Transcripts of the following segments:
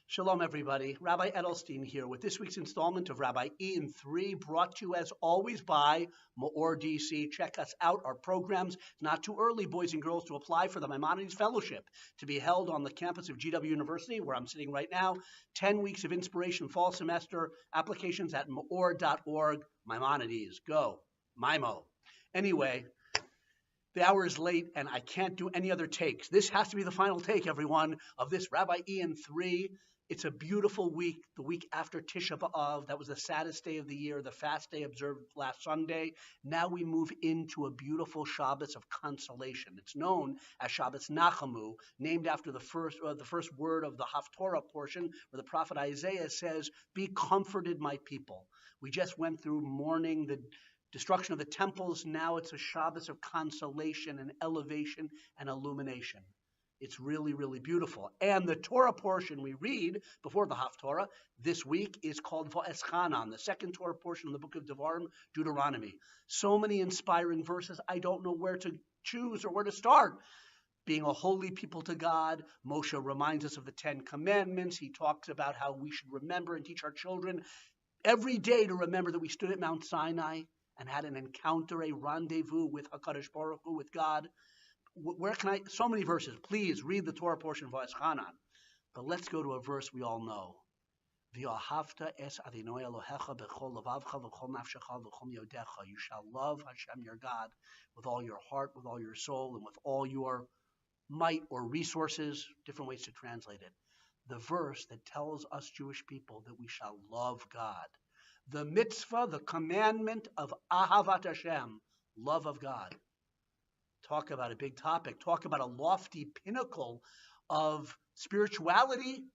Shalom, everybody. Rabbi Edelstein here with this week's installment of Rabbi Ian 3, brought to you as always by Maor DC. Check us out. Our programs, it's not too early, boys and girls, to apply for the Maimonides Fellowship to be held on the campus of GW University, where I'm sitting right now. 10 weeks of inspiration fall semester. Applications at maor.org. Maimonides. Go. Mimo. Anyway, the hour is late, and I can't do any other takes. This has to be the final take, everyone, of this Rabbi Ian 3. It's a beautiful week, the week after Tisha B'Av. That was the saddest day of the year, the fast day observed last Sunday. Now we move into a beautiful Shabbos of consolation. It's known as Shabbos Nachamu, named after the first word of the Haftorah portion, where the prophet Isaiah says, "Be comforted, my people." We just went through mourning the destruction of the temples. Now it's a Shabbos of consolation and elevation and illumination. It's really, really beautiful. And the Torah portion we read before the Haftorah this week is called Va'eschanan, the second Torah portion of the book of Devarim, Deuteronomy. So many inspiring verses, I don't know where to choose or where to start. Being a holy people to God, Moshe reminds us of the 10 Commandments. He talks about how we should remember and teach our children every day to remember that we stood at Mount Sinai and had an encounter, a rendezvous with HaKadosh Baruch Hu, with God. Where can I, so many verses, please read the Torah portion of Va'eschanan. But let's go to a verse we all know. V'ahavta es Adonai Elohecha b'chol levavcha v'chol nafshecha v'chol yodecha. You shall love Hashem your God with all your heart, with all your soul, and with all your might or resources, different ways to translate it. The verse that tells us Jewish people that we shall love God. The mitzvah, the commandment of Ahavas Hashem, love of God. Talk about a big topic. Talk about a lofty pinnacle of spirituality.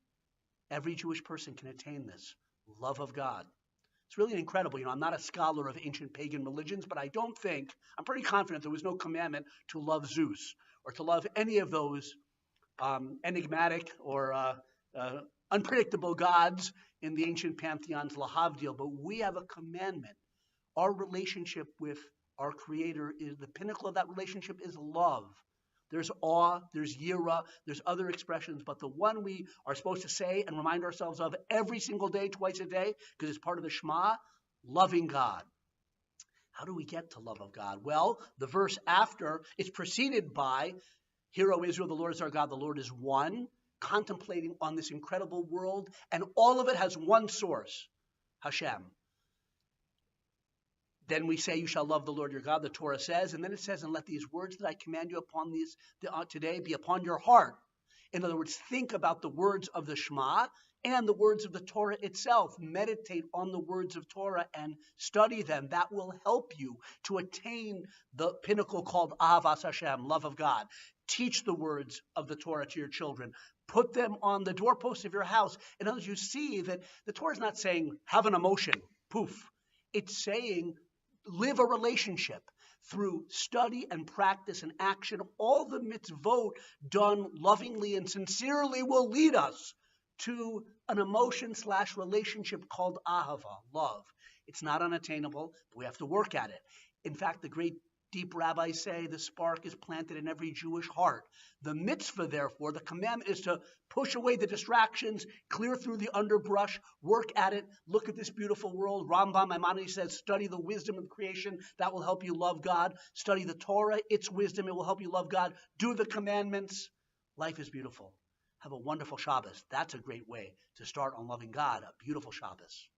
Every Jewish person can attain this love of God. It's really incredible. I'm not a scholar of ancient pagan religions, but I'm pretty confident there was no commandment to love Zeus or to love any of those enigmatic or unpredictable gods in the ancient pantheons, lahavdil. But we have a commandment. Our relationship with our Creator, is the pinnacle of that relationship is love. There's awe, there's yira, there's other expressions, but the one we are supposed to say and remind ourselves of every single day, twice a day, because it's part of the Shema, loving God. How do we get to love of God? Well, the verse after, it's preceded by, "Hear, O Israel, the Lord is our God, the Lord is one," contemplating on this incredible world, and all of it has one source, Hashem. Then we say, "You shall love the Lord your God," the Torah says, and then it says, "And let these words that I command you upon these today be upon your heart." In other words, think about the words of the Shema and the words of the Torah itself. Meditate on the words of Torah and study them. That will help you to attain the pinnacle called Ahavas Hashem, love of God. Teach the words of the Torah to your children. Put them on the doorposts of your house. In other words, you see that the Torah is not saying, have an emotion, poof. It's saying, live a relationship through study and practice and action. All the mitzvot done lovingly and sincerely will lead us to an emotion/relationship called ahava, love. It's not unattainable, but we have to work at it. In fact, the great deep rabbis say the spark is planted in every Jewish heart. The mitzvah, therefore, the commandment is to push away the distractions, clear through the underbrush, work at it, look at this beautiful world. Rambam Maimonides says, study the wisdom of creation. That will help you love God. Study the Torah, its wisdom. It will help you love God. Do the commandments. Life is beautiful. Have a wonderful Shabbos. That's a great way to start on loving God. A beautiful Shabbos.